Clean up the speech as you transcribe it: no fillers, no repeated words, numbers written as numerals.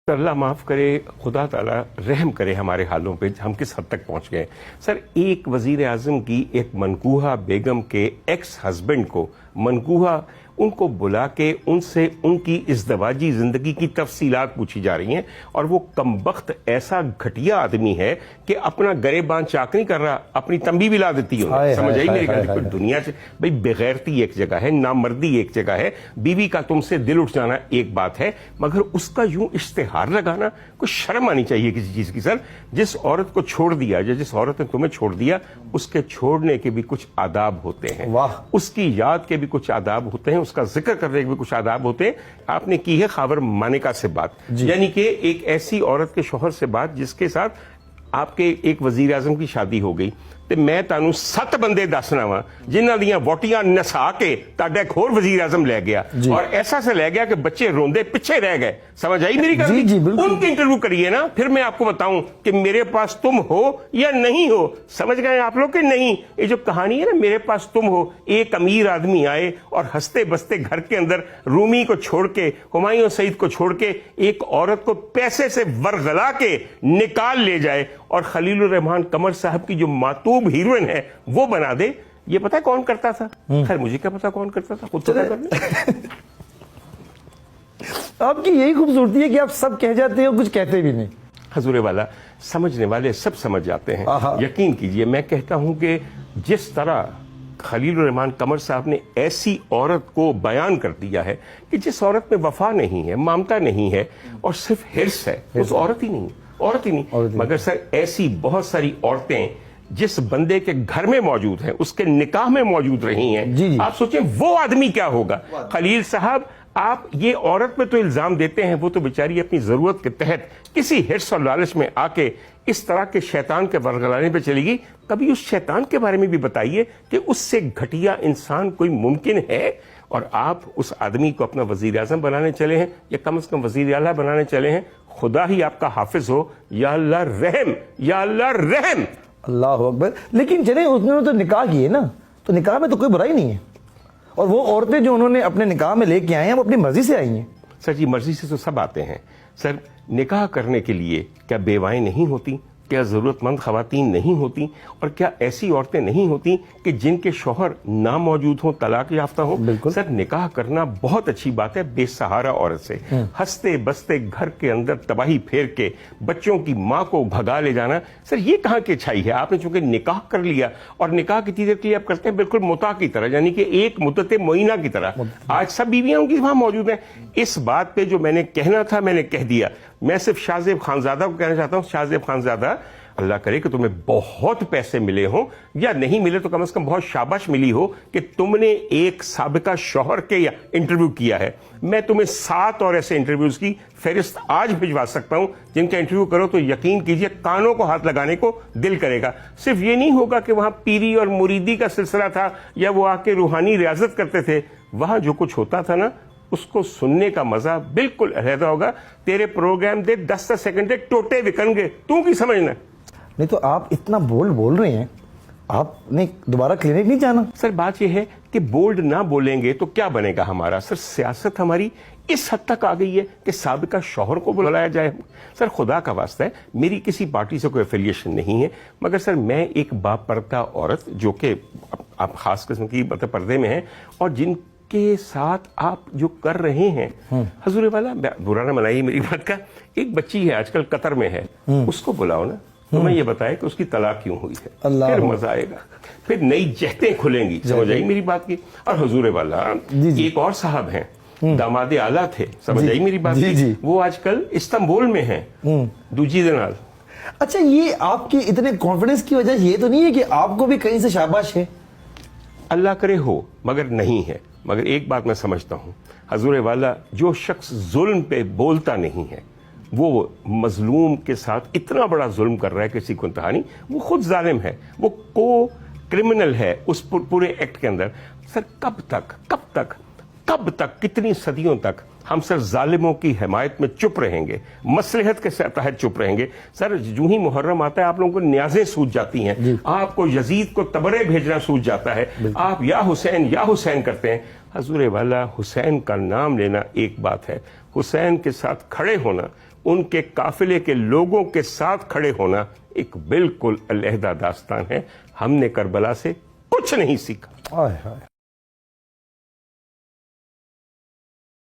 اللہ معاف کرے, خدا تعالیٰ رحم کرے ہمارے حالوں پہ, ہم کس حد تک پہنچ گئے. سر, ایک وزیر اعظم کی ایک منکوحہ بیگم کے ایکس ہسبینڈ کو, منکوحہ ان کو بلا کے ان سے ان کی ازدواجی زندگی کی تفصیلات پوچھی جا رہی ہیں, اور وہ کمبخت ایسا گھٹیا آدمی ہے کہ اپنا گریبان چاک نہیں کر رہا, اپنی تنبیہ بھی لا دیتی ہے. سمجھ آئی میرے گھر دنیا سے بھائی, بغیرتی ایک جگہ ہے, نامردی ایک جگہ ہے, بیوی کا تم سے دل اٹھ جانا ایک بات ہے, مگر اس کا یوں اشتہار لگانا, کوئی شرم آنی چاہیے کسی چیز کی. سر, جس عورت کو چھوڑ دیا یا جس عورت نے تمہیں چھوڑ دیا, اس کے چھوڑنے کے بھی کچھ آداب ہوتے ہیں, اس کی یاد کے بھی کچھ آداب ہوتے ہیں, اس کا ذکر کرنے کے بھی کچھ آداب ہوتے ہیں. آپ نے کی ہے خاور مانیکا سے بات, یعنی کہ ایک ایسی عورت کے شوہر سے بات جس کے ساتھ آپ کے ایک وزیر اعظم کی شادی ہو گئی, تے میں تانوں 7 بندے دسنا وا جنہاں دیاں ووٹیاں نسا کے تاڈا ایک اور وزیر اعظم لے گیا, اور ایسا سے لے گیا کہ بچے روندے پیچھے رہ گئے. سمجھ آئی میری گل؟ ان کی انٹرویو کریے نا, پھر میں آپ کو بتاؤں کہ میرے پاس تم ہو یا نہیں ہو. سمجھ گئے آپ لوگ کہ نہیں؟ یہ جو کہانی ہے نا, میرے پاس تم ہو, ایک امیر آدمی آئے اور ہنستے بستے گھر کے اندر رومی کو چھوڑ کے, ہمایوں سعید کو چھوڑ کے, ایک عورت کو پیسے سے ورغلا کے نکال لے جائے, اور خلیل الرحمان قمر صاحب کی جو ماتوب ہیروئن ہے وہ بنا دے. یہ پتہ ہے کون کرتا تھا؟ خیر مجھے کیا پتا کون کرتا تھا, خود پتا کر لیں. آپ کی یہی خوبصورتی ہے کہ آپ سب کہہ جاتے ہیں اور کچھ کہتے بھی نہیں. حضور والا, سمجھنے والے سب سمجھ جاتے ہیں. یقین کیجئے, میں کہتا ہوں کہ جس طرح خلیل الرحمان قمر صاحب نے ایسی عورت کو بیان کر دیا ہے کہ جس عورت میں وفا نہیں ہے, ممتا نہیں ہے, اور صرف حرص ہے, اس عورت ہی نہیں. مگر سر, ایسی بہت ساری عورتیں جس بندے کے گھر میں موجود ہیں, اس کے نکاح میں موجود رہی ہیں. آپ سوچیں وہ آدمی کیا ہوگا. خلیل صاحب, آپ یہ عورت پہ تو الزام دیتے ہیں, وہ تو بیچاری اپنی ضرورت کے تحت کسی حرص اور لالچ میں آ کے اس طرح کے شیطان کے ورغلانے پہ چلی گئی. کبھی اس شیطان کے بارے میں بھی بتائیے کہ اس سے گھٹیا انسان کوئی ممکن ہے, اور آپ اس آدمی کو اپنا وزیر اعظم بنانے چلے ہیں, یا کم از کم وزیر اعلیٰ بنانے چلے ہیں. خدا ہی آپ کا حافظ ہو. یا اللہ رحم, یا اللہ رحم. اللہ اکبر. لیکن چلے اس نے تو نکاح کیے نا, تو نکاح میں تو کوئی برائی نہیں ہے, اور وہ عورتیں جو انہوں نے اپنے نکاح میں لے کے آئے ہیں وہ اپنی مرضی سے آئی ہیں. سر جی, مرضی سے تو سب آتے ہیں. سر, نکاح کرنے کے لیے کیا بیوائیں نہیں ہوتی؟ کیا ضرورت مند خواتین نہیں ہوتی؟ اور کیا ایسی عورتیں نہیں ہوتی کہ جن کے شوہر نہ موجود ہوں, طلاق یافتہ ہوں؟ سر, نکاح کرنا بہت اچھی بات ہے بے سہارا عورت سے. ہنستے بستے گھر کے اندر تباہی پھیر کے بچوں کی ماں کو بھگا لے جانا, سر یہ کہاں کی اچھائی ہے؟ آپ نے چونکہ نکاح کر لیا, اور نکاح کی چیزیں کے لیے آپ کرتے ہیں بالکل متع کی طرح, یعنی کہ ایک مدت معینہ کی طرح. آج سب بیویاں ان کی وہاں موجود ہیں. اس بات پہ جو میں نے کہنا تھا میں نے کہہ دیا. میں صرف شاہ زیب خانزادہ کو کہنا چاہتا ہوں, شاہ زیب خانزادہ, اللہ کرے کہ تمہیں بہت پیسے ملے ہوں, یا نہیں ملے تو کم از کم بہت شاباش ملی ہو کہ تم نے ایک سابقہ شوہر کے انٹرویو کیا ہے. میں تمہیں 7 اور ایسے انٹرویوز کی فہرست آج بھجوا سکتا ہوں, جن کا انٹرویو کرو تو یقین کیجئے کانوں کو ہاتھ لگانے کو دل کرے گا. صرف یہ نہیں ہوگا کہ وہاں پیری اور مریدی کا سلسلہ تھا, یا وہ آ کے روحانی ریاضت کرتے تھے. وہاں جو کچھ ہوتا تھا نا, اس کو سننے کا مزہ بالکل علیحدہ ہوگا. تیرے پروگرام دے 10 سیکنڈ دے ٹوٹے وکن گے, تو کی سمجھنا. نہیں تو آپ اتنا بول رہے ہیں, آپ نے دوبارہ کلینک نہیں جانا؟ سر, بات یہ ہے کہ بولڈ نہ بولیں گے تو کیا بنے گا ہمارا. سر, سیاست ہماری اس حد تک آ گئی ہے کہ سابقہ شوہر کو بلایا جائے. سر, خدا کا واسطہ ہے, میری کسی پارٹی سے کوئی افیلیشن نہیں ہے, مگر سر میں ایک باپردہ عورت جو کہ آپ خاص قسم کی پردے میں ہیں, اور جن کے ساتھ آپ جو کر رہے ہیں, حضور والا برا نہ منائیے میری بات کا, ایک بچی ہے آج کل قطر میں ہے, اس کو بلاؤ نا, تمہیں یہ بتائے کہ اس کی طلاق کیوں ہوئی ہے, پھر مزہ آئے گا, پھر نئی جہتیں کھلیں گی. سمجھ آئی میری بات کی. اور حضور والا, ایک اور صاحب ہیں, داماد اعلیٰ تھے, سمجھ آئی میری بات کی, وہ آج کل استنبول میں ہیں دوجی دنال. اچھا, یہ آپ کے اتنے کانفیڈنس کی وجہ یہ تو نہیں ہے کہ آپ کو بھی کہیں سے شاباش ہے؟ اللہ کرے ہو, مگر نہیں ہے. مگر ایک بات میں سمجھتا ہوں حضور والا, جو شخص ظلم پہ بولتا نہیں ہے, وہ مظلوم کے ساتھ اتنا بڑا ظلم کر رہا ہے کسی کو انتہا نہیں, وہ خود ظالم ہے, وہ کو کرمنل ہے اس پورے ایکٹ کے اندر. سر, کب تک کتنی صدیوں تک ہم سر ظالموں کی حمایت میں چپ رہیں گے, مصلحت کے تحت چپ رہیں گے؟ سر, جو ہی محرم آتا ہے آپ لوگوں کو نیازیں سوچ جاتی ہیں, آپ کو یزید کو تبرے بھیجنا سوچ جاتا ہے, آپ یا حسین کرتے ہیں. حضور والا, حسین کا نام لینا ایک بات ہے, حسین کے ساتھ کھڑے ہونا ان کے قافلے کے لوگوں کے ساتھ کھڑے ہونا ایک بالکل علیحدہ داستان ہے. ہم نے کربلا سے کچھ نہیں سیکھا. ہائے ہائے.